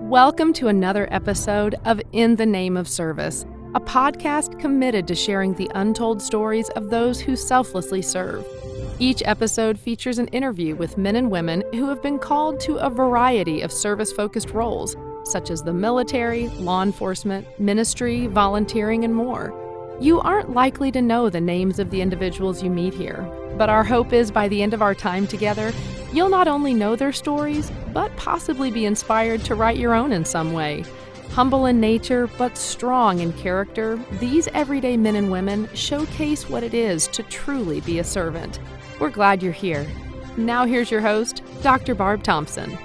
Welcome to another episode of In the Name of Service, a podcast committed to sharing the untold stories of those who selflessly serve. Each episode features an interview with men and women who have been called to a variety of service-focused roles, such as the military, law enforcement, ministry, volunteering, and more. You aren't likely to know the names of the individuals you meet here, but our hope is by the end of our time together, you'll not only know their stories, but possibly be inspired to write your own in some way. Humble in nature, but strong in character, these everyday men and women showcase what it is to truly be a servant. We're glad you're here. Now here's your host, Dr. Barb Thompson.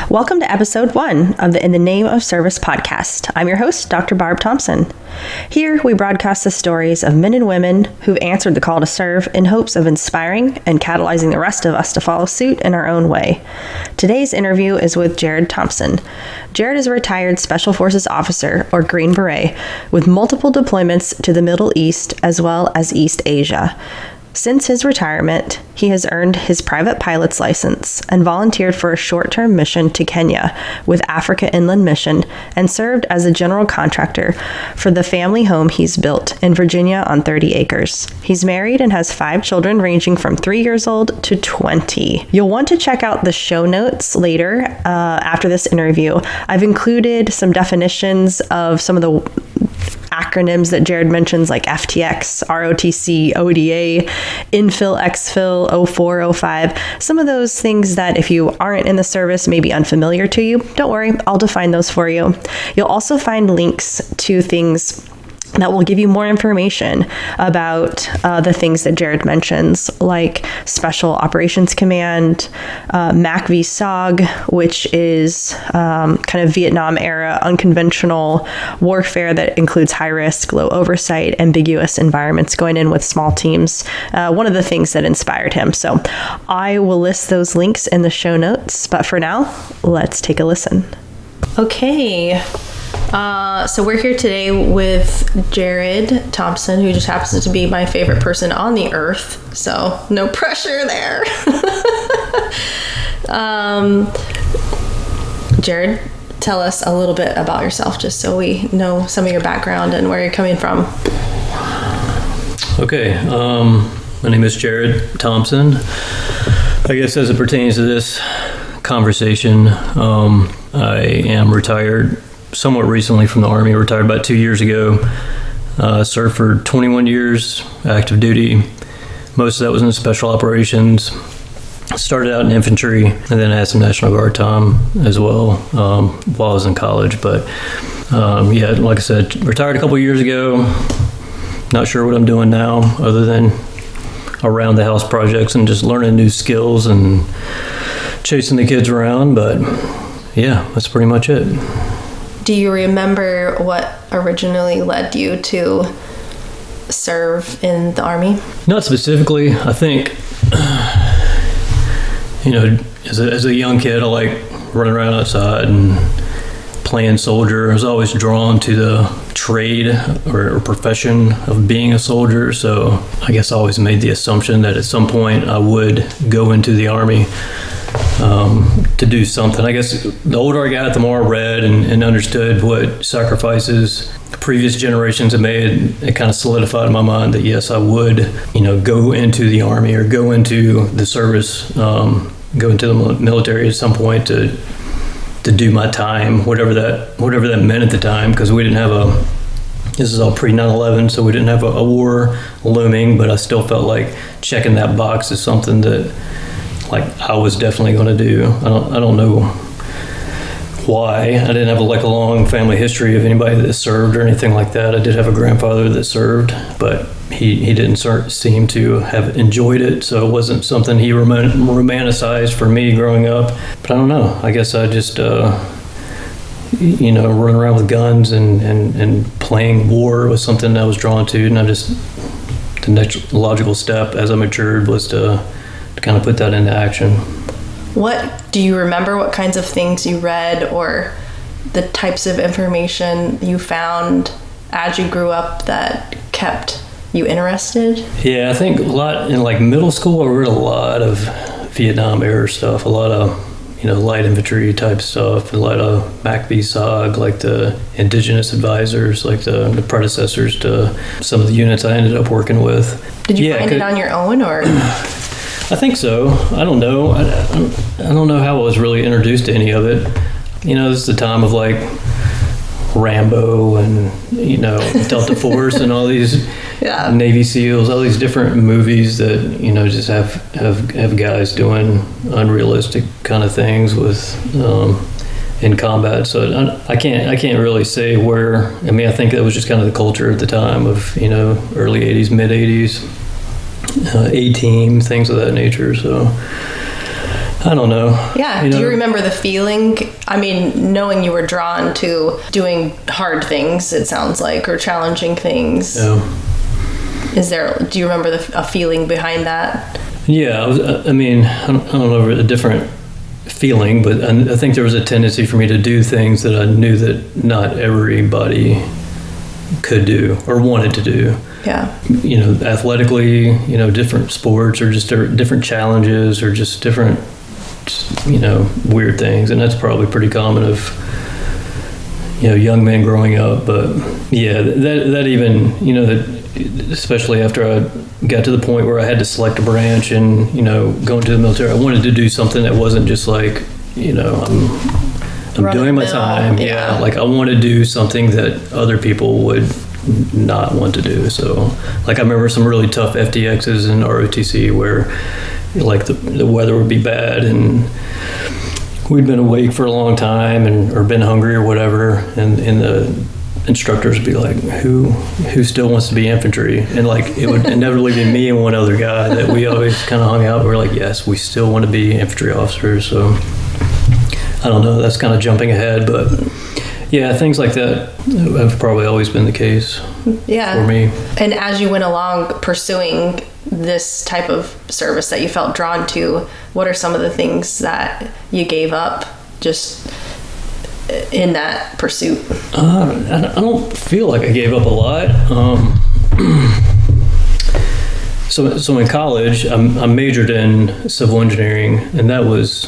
Welcome to episode 1 of the In the Name of Service podcast. I'm your host, Dr. Barb Thompson. Here, we broadcast the stories of men and women who've answered the call to serve in hopes of inspiring and catalyzing the rest of us to follow suit in our own way. Today's interview is with Jared Thompson. Jared is a retired Special Forces officer, or Green Beret, with multiple deployments to the Middle East as well as East Asia. Since his retirement, he has earned his private pilot's license and volunteered for a short-term mission to Kenya with Africa Inland Mission and served as a general contractor for the family home he's built in Virginia on 30 acres. He's married and has 5 children ranging from 3 years old to 20. You'll want to check out the show notes later after this interview. I've included some definitions of some of the acronyms that Jared mentions, like FTX, ROTC, ODA, Infil, Exfil, 04, 05. Some of those things that if you aren't in the service may be unfamiliar to you. Don't worry, I'll define those for you. You'll also find links to things that will give you more information about the things that Jared mentions, like Special Operations Command, MACV-SOG, which is kind of Vietnam-era unconventional warfare that includes high risk, low oversight, ambiguous environments, going in with small teams. One of the things that inspired him. So I will list those links in the show notes, but for now, let's take a listen. Okay. So we're here today with Jared Thompson, who just happens to be my favorite person on the earth. So no pressure there. Jared, tell us a little bit about yourself, just so we know some of your background and where you're coming from. Okay. My name is Jared Thompson. I guess as it pertains to this conversation, I am retired somewhat recently from the Army, retired about 2 years ago. Served for 21 years, active duty. Most of that was in special operations. Started out in infantry and then had some National Guard time as well while I was in college. But yeah, like I said, retired a couple years ago. Not sure what I'm doing now other than around the house projects and just learning new skills and chasing the kids around. But yeah, that's pretty much it. Do you remember what originally led you to serve in the Army? Not specifically. I think, as a young kid, I like running around outside and playing soldier. I was always drawn to the trade or profession of being a soldier. So I guess I always made the assumption that at some point I would go into the Army. To do something. I guess the older I got, the more I read and understood what sacrifices previous generations have made. It kind of solidified in my mind that yes, I would, go into the Army or go into the service, go into the military at some point to do my time, whatever that meant at the time, because we didn't have this is all pre 9/11, so we didn't have a war looming, but I still felt like checking that box is something that I was definitely going to do. I don't know why. I didn't have a long family history of anybody that served or anything like that. I did have a grandfather that served, but he didn't seem to have enjoyed it, so it wasn't something he romanticized for me growing up. But I don't know. I guess I just running around with guns and playing war was something I was drawn to, and the next logical step as I matured was to kind of put that into action. What do you remember? What kinds of things you read or the types of information you found as you grew up that kept you interested? Yeah, I think a lot in middle school I read a lot of Vietnam era stuff, a lot of light infantry type stuff, a lot of MACV-SOG, like the indigenous advisors, like the predecessors to some of the units I ended up working with. Did you find it on your own, or? I think so. I don't know. I don't know how I was really introduced to any of it. This is the time of like Rambo and Delta Force and all these Navy SEALs, all these different movies that just have guys doing unrealistic kind of things with in combat. So I can't really say where. I mean, I think that was just kind of the culture at the time of early '80s, mid '80s, A-Team, things of that nature. So I don't know. Yeah. Do you remember the feeling? I mean, knowing you were drawn to doing hard things, it sounds like, or challenging things. Yeah. Do you remember a feeling behind that? Yeah. I don't know a different feeling, but I think there was a tendency for me to do things that I knew that not everybody could do or wanted to do. Yeah. Athletically, different sports or just different challenges or just different weird things, and that's probably pretty common of young men growing up. But yeah, that even that especially after I got to the point where I had to select a branch and go into the military, I wanted to do something that wasn't just like I'm doing my time. Yeah, like I want to do something that other people would not want to do. So like I remember some really tough FTXs in ROTC where like the weather would be bad and we'd been awake for a long time or been hungry or whatever, and the instructors would be like, who still wants to be infantry? And like it would inevitably be me and one other guy that we always kind of hung out. We're like, yes, we still want to be infantry officers. So I don't know, that's kind of jumping ahead, but yeah, things like that have probably always been the case for me. And as you went along pursuing this type of service that you felt drawn to, what are some of the things that you gave up just in that pursuit? I don't feel like I gave up a lot. So in college, I majored in civil engineering, and that was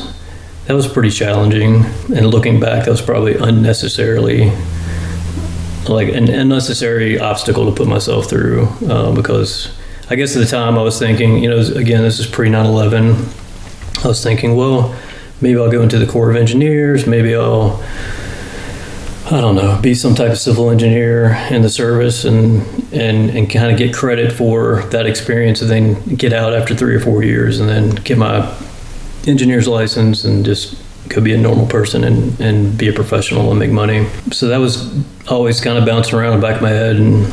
pretty challenging. And looking back, that was probably unnecessarily like an unnecessary obstacle to put myself through, because I guess at the time I was thinking, again, this is pre 9/11. I was thinking, well, maybe I'll go into the Corps of Engineers. Maybe I don't know, be some type of civil engineer in the service and kind of get credit for that experience, and then get out after 3 or 4 years and then get my engineer's license and just go be a normal person and be a professional and make money. So that was always kind of bouncing around in the back of my head. And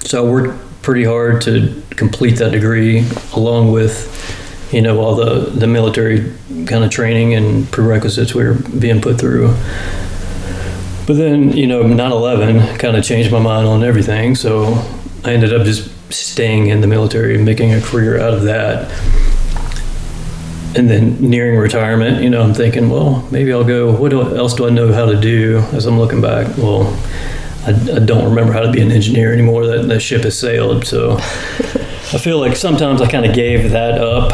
so I worked pretty hard to complete that degree along with, all the military kind of training and prerequisites we were being put through. But then, 9/11 kind of changed my mind on everything. So I ended up just staying in the military and making a career out of that. And then nearing retirement, I'm thinking, well, maybe I'll go, what else do I know how to do as I'm looking back? Well, I don't remember how to be an engineer anymore. That ship has sailed. So I feel like sometimes I kind of gave that up,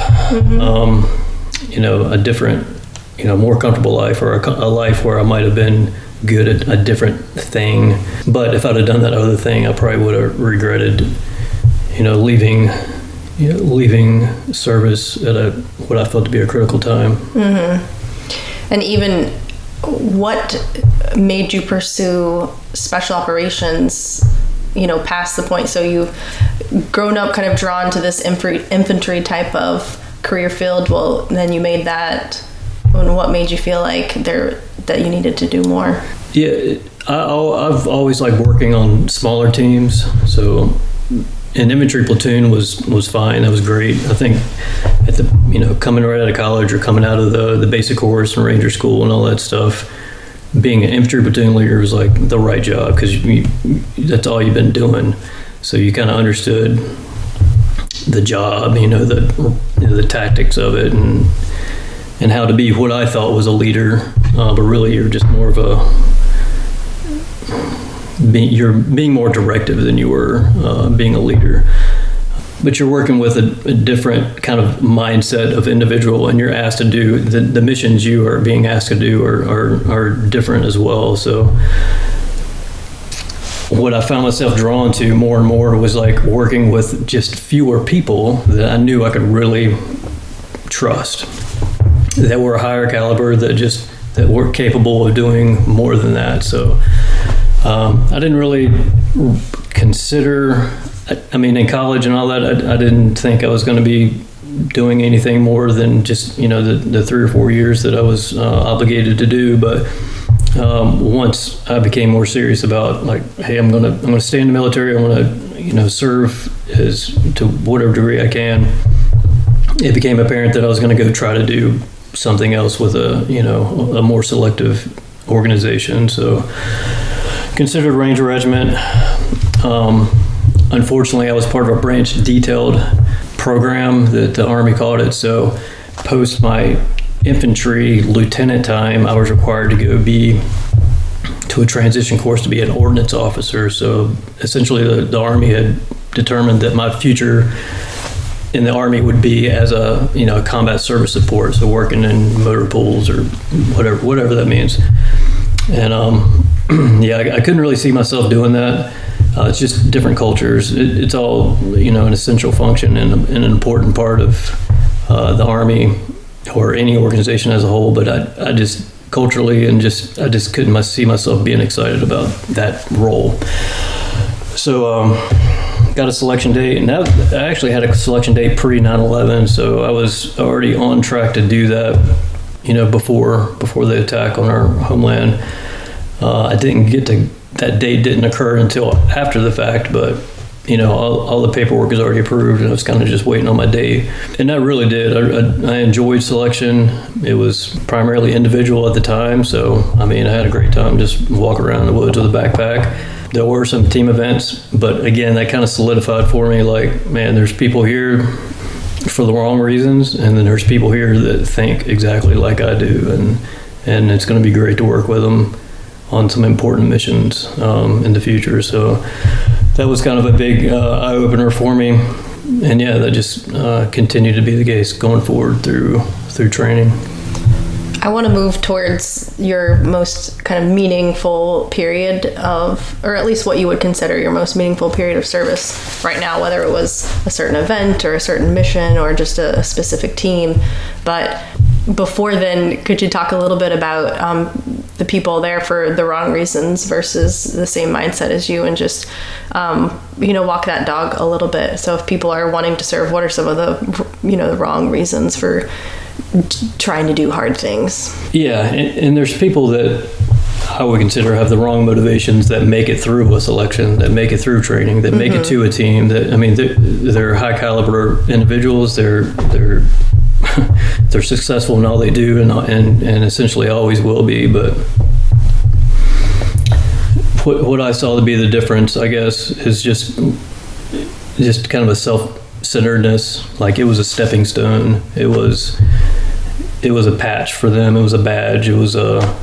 a different, more comfortable life, or a life where I might have been good at a different thing. But if I'd have done that other thing, I probably would have regretted, leaving service at what I felt to be a critical time. Mm-hmm. And even what made you pursue special operations, past the point? So you've grown up kind of drawn to this infantry type of career field. Well, then you made that. And what made you feel like that you needed to do more? Yeah, I've always liked working on smaller teams. So an infantry platoon was fine. That was great. I think at the coming right out of college or coming out of the basic course and ranger school and all that stuff, being an infantry platoon leader was like the right job, because that's all you've been doing. So you kind of understood the job, the tactics of it, and how to be what I thought was a leader, but really you're just more of you're being more directive than you were being a leader. but you're working with a different kind of mindset of individual, and you're asked to do the missions you are being asked to do are different as well. So what I found myself drawn to more and more was like working with just fewer people that I knew I could really trust, that were a higher caliber, that were capable of doing more than that. So I didn't really consider, I mean, in college and all that, I didn't think I was going to be doing anything more than just, the 3 or 4 years that I was obligated to do. But once I became more serious about like, hey, I'm gonna stay in the military, I want to, serve as to whatever degree I can, it became apparent that I was going to go try to do something else with a more selective organization. So considered Ranger Regiment. Unfortunately, I was part of a branch detailed program that the Army called it. So post my infantry lieutenant time, I was required to go to a transition course to be an ordnance officer. So essentially the Army had determined that my future in the Army would be as a combat service support, so working in motor pools or whatever that means. And I couldn't really see myself doing that. It's just different cultures. It's all an essential function and an important part of the Army or any organization as a whole. But I just culturally and I just couldn't see myself being excited about that role. So got a selection date, and I actually had a selection date pre 9/11, so I was already on track to do that, before the attack on our homeland. I didn't get to, that date didn't occur until after the fact, but all the paperwork is already approved, and I was kind of just waiting on my date. And that really did. I enjoyed selection. It was primarily individual at the time, so I had a great time just walking around the woods with a backpack. There were some team events, but again, that kind of solidified for me, like, man, there's people here for the wrong reasons, and then there's people here that think exactly like I do, and it's going to be great to work with them on some important missions in the future. So that was kind of a big eye-opener for me, and that just continued to be the case going forward through training. I want to move towards your most kind of meaningful period or at least what you would consider your most meaningful period of service right now, whether it was a certain event or a certain mission or just a specific team. But before then, could you talk a little bit about the people there for the wrong reasons versus the same mindset as you, and just, walk that dog a little bit? So if people are wanting to serve, what are some of the wrong reasons for trying to do hard things? Yeah, and there's people that I would consider have the wrong motivations that make it through a selection, that make it through training, that make it to a team. That they're high caliber individuals. They're successful in all they do, and essentially always will be. But what I saw to be the difference, I guess, is just kind of a self-centeredness. Like, it was a stepping stone. It was a patch for them. It was a badge. It was a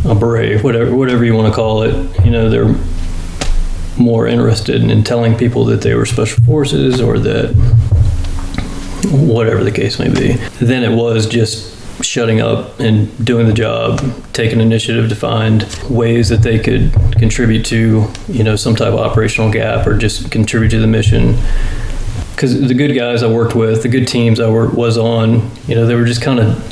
beret, whatever you want to call it. They're more interested in telling people that they were special forces, or that whatever the case may be, than it was just shutting up and doing the job, taking initiative to find ways that they could contribute to, some type of operational gap, or just contribute to the mission. Because the good guys I worked with, the good teams I was on, they were just kind of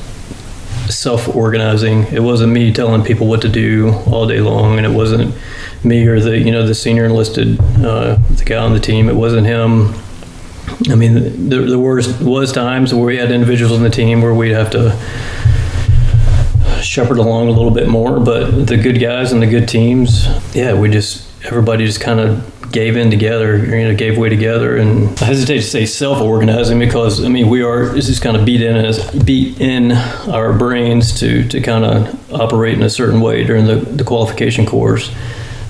self-organizing. It wasn't me telling people what to do all day long, and it wasn't me or the senior enlisted, the guy on the team. It wasn't him. There was times where we had individuals on the team where we'd have to shepherd along a little bit more, but the good guys and the good teams, everybody just kind of gave in together, gave way together. And I hesitate to say self-organizing, because this is kind of beat in our brains to kind of operate in a certain way during the qualification course.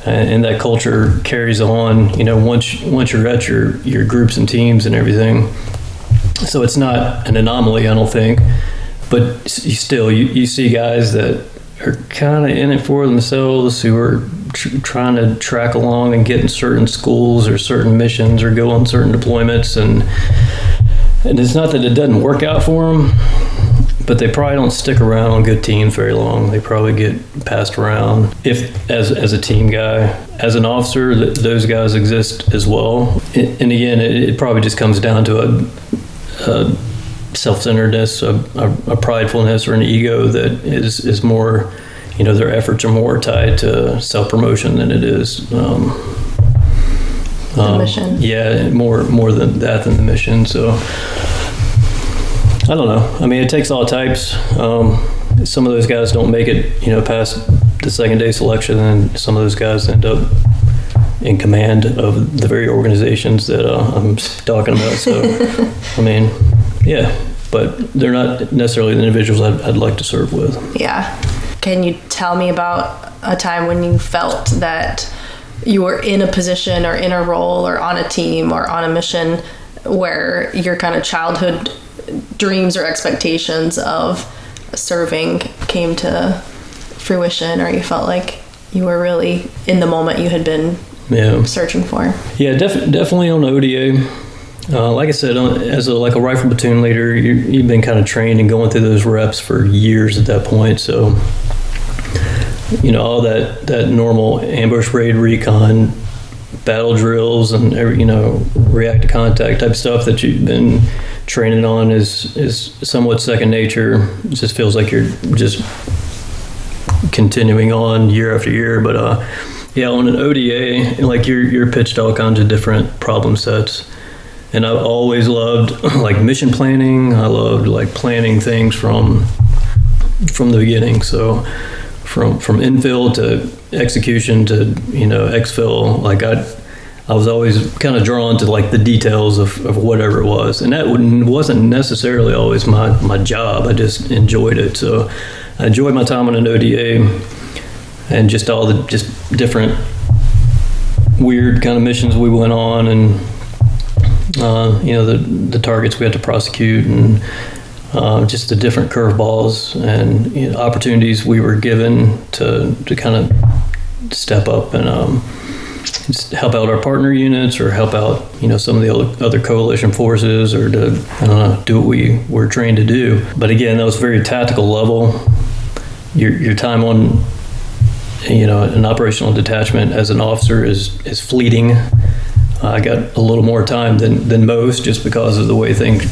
And that culture carries on, once you're at your groups and teams and everything. So it's not an anomaly, I don't think. But you see guys that are kind of in it for themselves, who are trying to track along and get in certain schools or certain missions or go on certain deployments, and it's not that it doesn't work out for them, but they probably don't stick around on good teams very long. They probably get passed around. If as a team guy, as an officer, those guys exist as well. And again, it probably just comes down to a self-centeredness, a pridefulness, or an ego that is more, their efforts are more tied to self-promotion than it is the mission. Yeah, more than that than the mission. So I don't know. I mean, it takes all types. Some of those guys don't make it, past the second day selection, and some of those guys end up in command of the very organizations that I'm talking about. So, I mean, yeah, but they're not necessarily the individuals I'd like to serve with. Yeah. Can you tell me about a time when you felt that you were in a position or in a role or on a team or on a mission where your kind of childhood dreams or expectations of serving came to fruition, or you felt like you were really in the moment you had been searching for? Yeah, definitely on ODA. Like I said, as a rifle platoon leader, you've been kind of trained and going through those reps for years at that point. So, all that normal ambush raid recon, battle drills, and react to contact type stuff that you've been training on is somewhat second nature. It just feels like you're just continuing on year after year. But on an ODA, like you're pitched to all kinds of different problem sets. And I've always loved mission planning. I loved planning things from the beginning. So from infil to execution to exfil, I was always kind of drawn to the details of whatever it was, and that wasn't necessarily always my job. I just enjoyed it. So I enjoyed my time on an ODA and just all the just different weird kind of missions we went on, and the targets we had to prosecute, and just the different curveballs and opportunities we were given to kind of step up and just help out our partner units, or help out some of the other coalition forces, or to do what we were trained to do. But again, that was very tactical level. Your time on an operational detachment as an officer is fleeting. I got a little more time than most, just because of the way things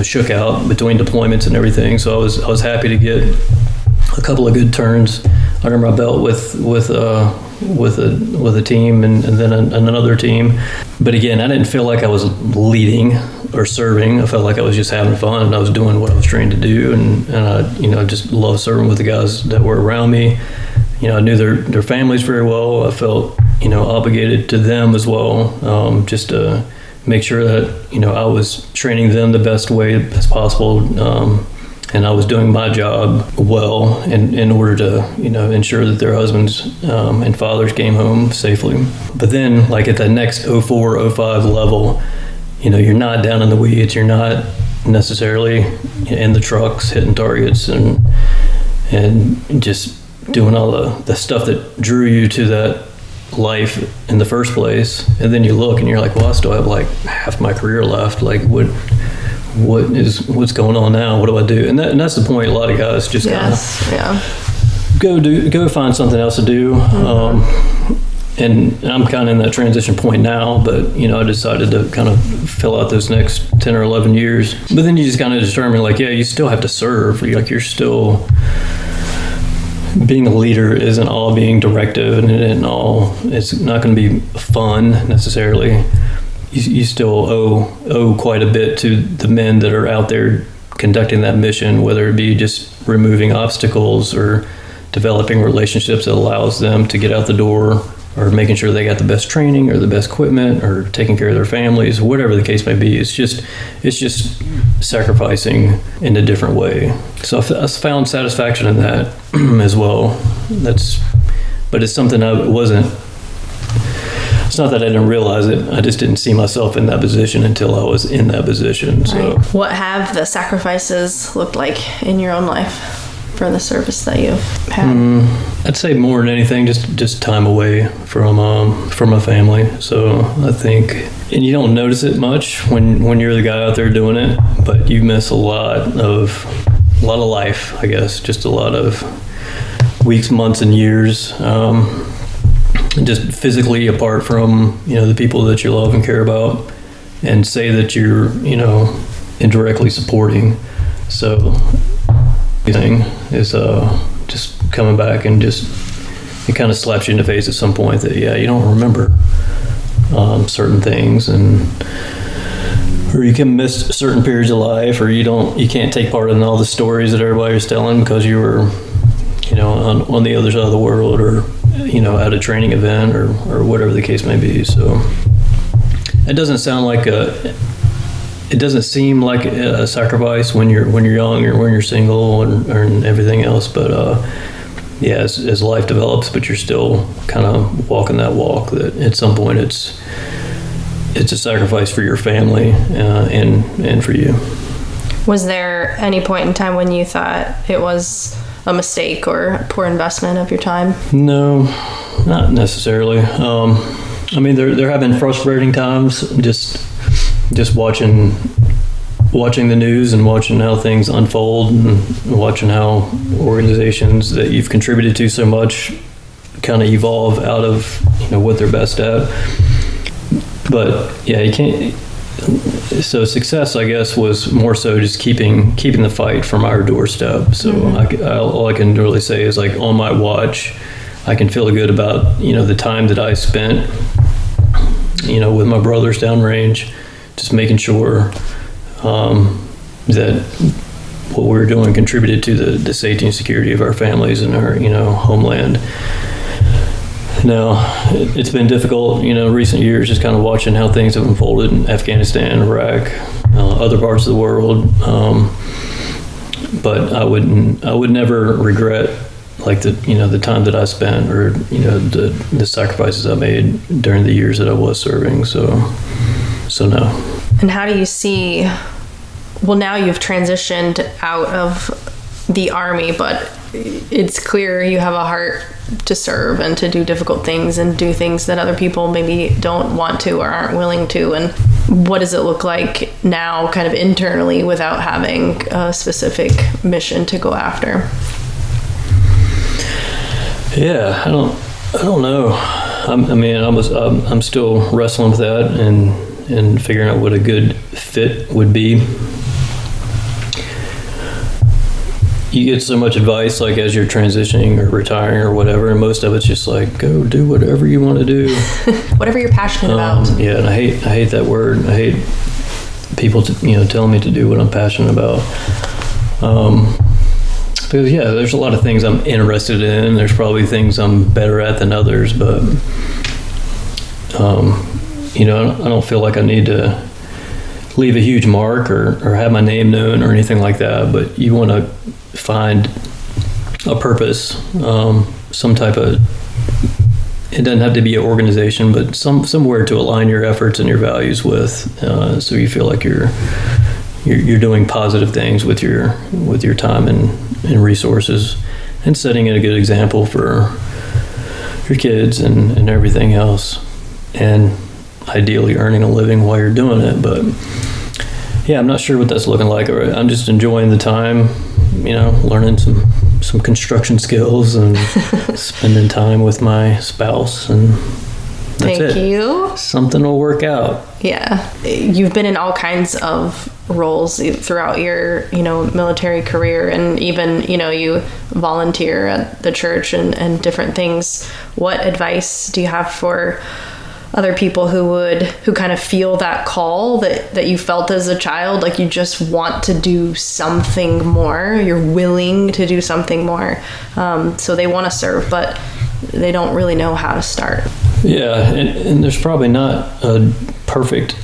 shook out between deployments and everything. So I was happy to get a couple of good turns under my belt with a team and then another team. But again, I didn't feel like I was leading or serving. I felt like I was just having fun, and I was doing what I was trained to do, and I just loved serving with the guys that were around me. I knew their families very well. I felt obligated to them as well, just to make sure that I was training them the best way as possible, and I was doing my job well in order to ensure that their husbands and fathers came home safely. But then at the next 04, 05 level, you're not down in the weeds. You're not necessarily in the trucks hitting targets and just doing all the stuff that drew you to that life in the first place. And then you look and you're like, well, I still have half my career left. What's going on now? What do I do? And that's the point. A lot of guys just go find something else to do. And I'm kind of in that transition point now, but I decided to kind of fill out those next 10 or 11 years. But then you just kind of determine you still have to serve. You're still, being a leader isn't all being directive, and it's not going to be fun necessarily. You still owe quite a bit to the men that are out there conducting that mission, whether it be just removing obstacles or developing relationships that allows them to get out the door, or making sure they got the best training or the best equipment, or taking care of their families, whatever the case may be. It's just sacrificing in a different way. So I found satisfaction in that as well. But it's something it's not that I didn't realize it. I just didn't see myself in that position until I was in that position. So, what have the sacrifices looked like in your own life? for the service that you've had? I'd say more than anything, just time away from my family. So I think, and you don't notice it much when you're the guy out there doing it, but you miss a lot of life, I guess, just a lot of weeks, months, and years, just physically apart from, the people that you love and care about, and say that you're, indirectly supporting. So the thing is just coming back and it kind of slaps you in the face at some point that, you don't remember certain things, or you can miss certain periods of life, or you can't take part in all the stories that everybody's telling because you were, on the other side of the world, or, at a training event, or whatever the case may be. So it doesn't seem like a sacrifice when you're young or when you're single and everything else. But as life develops, but you're still kind of walking that walk, that at some point it's a sacrifice for your family and for you. Was there any point in time when you thought it was a mistake or a poor investment of your time? No, not necessarily. There have been frustrating times just watching the news and watching how things unfold, and watching how organizations that you've contributed to so much kind of evolve out of what they're best at. But you can't. So success, I guess, was more so just keeping the fight from our doorstep. So all I can really say is, like, on my watch, I can feel good about the time that I spent with my brothers downrange, just making sure that what we were doing contributed to the safety and security of our families and our homeland. Now, it's been difficult, recent years, just kind of watching how things have unfolded in Afghanistan, Iraq, other parts of the world. But I would never regret, like, the time that I spent, or the sacrifices I made during the years that I was serving. So no. And how do you see? Well, now you've transitioned out of the Army, but it's clear you have a heart to serve and to do difficult things and do things that other people maybe don't want to or aren't willing to. And what does it look like now, kind of internally, without having a specific mission to go after? Yeah, I don't know. I'm still wrestling with that and figuring out what a good fit would be. You get so much advice, like, as you're transitioning or retiring or whatever, and most of it's just like, go do whatever you want to do. Whatever you're passionate about. Yeah, and I hate that word. I hate people telling me to do what I'm passionate about. Because there's a lot of things I'm interested in. There's probably things I'm better at than others, but I don't feel like I need to leave a huge mark or have my name known or anything like that. But you want to find a purpose, some type of, it doesn't have to be an organization, but somewhere to align your efforts and your values with, so you feel like you're doing positive things with your time and resources, and setting a good example for your kids and everything else, and ideally earning a living while you're doing it. But I'm not sure what that's looking like. I'm just enjoying the time, learning some construction skills and spending time with my spouse, and that's it. Thank you. Something will work out. Yeah. You've been in all kinds of roles throughout your, military career, and even, you volunteer at the church and different things. What advice do you have for other people who kind of feel that call that you felt as a child, like you just want to do something more, you're willing to do something more, so they want to serve, but they don't really know how to start? Yeah, and there's probably not a perfect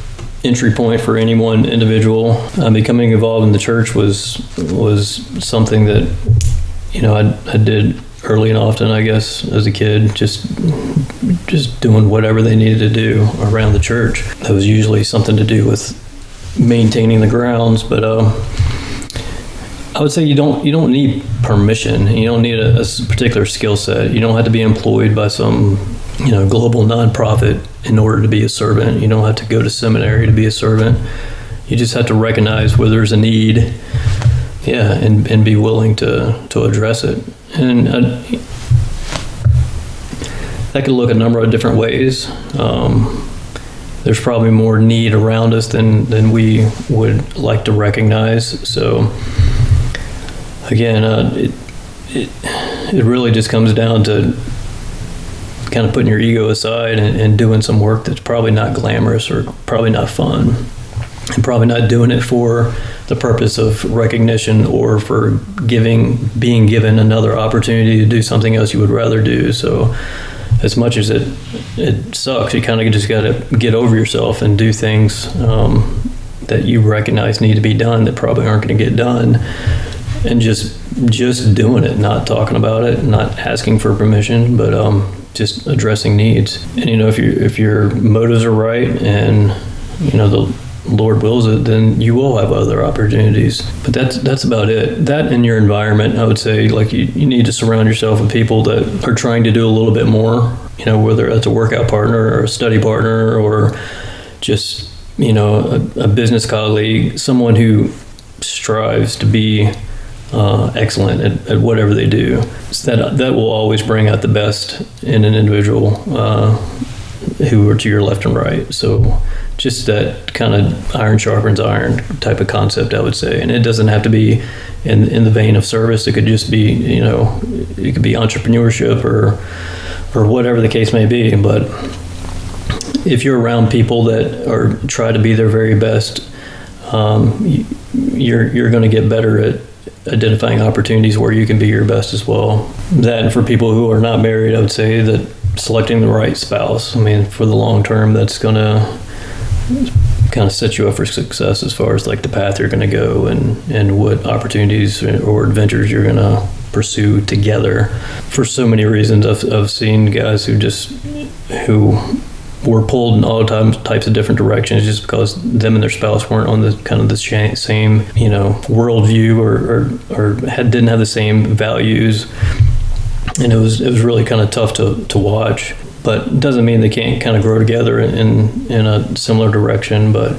entry point for any one individual. Becoming involved in the church was something that I did early and often, I guess, as a kid, just doing whatever they needed to do around the church. That was usually something to do with maintaining the grounds, but I would say you don't need permission. You don't need a particular skill set. You don't have to be employed by some, global nonprofit in order to be a servant. You don't have to go to seminary to be a servant. You just have to recognize where there's a need, and be willing to address it. And that could look a number of different ways. There's probably more need around us than we would like to recognize. So again, it really just comes down to kind of putting your ego aside and doing some work that's probably not glamorous or probably not fun, and probably not doing it for the purpose of recognition or for being given another opportunity to do something else you would rather do. So as much as it sucks, you kind of just got to get over yourself and do things that you recognize need to be done that probably aren't going to get done, and just doing it, not talking about it, not asking for permission, but just addressing needs. And if your motives are right and the Lord wills it, then you will have other opportunities. But that's about it. That in your environment, I would say, like you need to surround yourself with people that are trying to do a little bit more, whether that's a workout partner or a study partner or just, a business colleague, someone who strives to be excellent at whatever they do. So that will always bring out the best in an individual who are to your left and right. So just that kind of iron sharpens iron type of concept, I would say. And it doesn't have to be in the vein of service. It could just be, it could be entrepreneurship or whatever the case may be. But if you're around people that try to be their very best, you're going to get better at identifying opportunities where you can be your best as well. That, and for people who are not married, I would say that selecting the right spouse, for the long term, that's going to kind of set you up for success as far as like the path you're going to go and what opportunities or adventures you're going to pursue together. For so many reasons, I've seen guys who were pulled in all types of different directions just because them and their spouse weren't on the kind of the same worldview or didn't have the same values, and it was really kind of tough to watch. But it doesn't mean they can't kind of grow together in a similar direction. But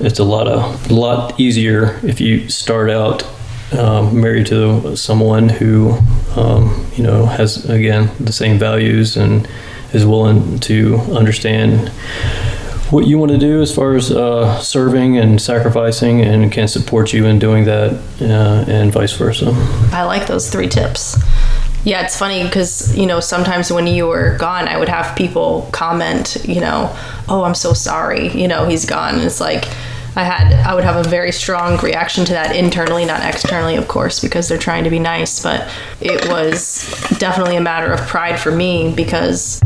it's a lot easier if you start out married to someone who has, again, the same values and is willing to understand what you want to do as far as serving and sacrificing, and can support you in doing that, and vice versa. I like those 3 tips. Yeah, it's funny because, sometimes when you were gone, I would have people comment, oh, I'm so sorry, he's gone. And it's like, I would have a very strong reaction to that internally, not externally, of course, because they're trying to be nice. But it was definitely a matter of pride for me because,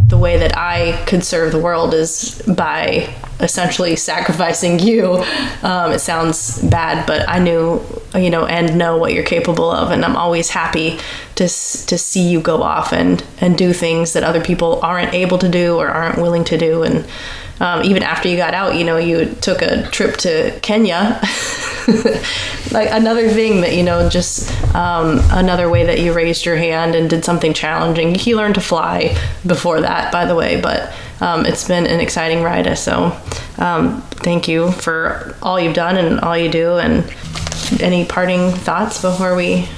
the way that I could serve the world is by essentially sacrificing you. It sounds bad, but I knew, and know what you're capable of. And I'm always happy to see you go off and do things that other people aren't able to do or aren't willing to do. And even after you got out, you took a trip to Kenya. Like another thing that, just another way that you raised your hand and did something challenging. He learned to fly before that, by the way, but it's been an exciting ride. So thank you for all you've done and all you do. And any parting thoughts before we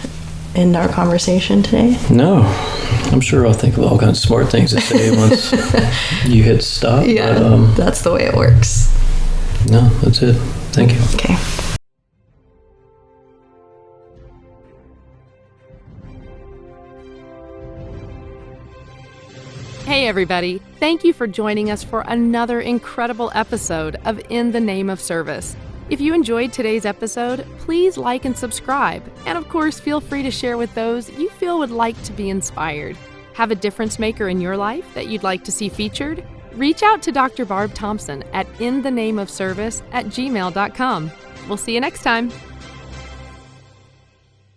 end our conversation today? No, I'm sure I'll think of all kinds of smart things to say once you hit stop. Yeah, but, that's the way it works. No, that's it. Thank you. Okay. Hey everybody, thank you for joining us for another incredible episode of In the Name of Service. If you enjoyed today's episode, please like and subscribe. And of course, feel free to share with those you feel would like to be inspired. Have a difference maker in your life that you'd like to see featured? Reach out to Dr. Barb Thompson at inthenameofservice@gmail.com. We'll see you next time.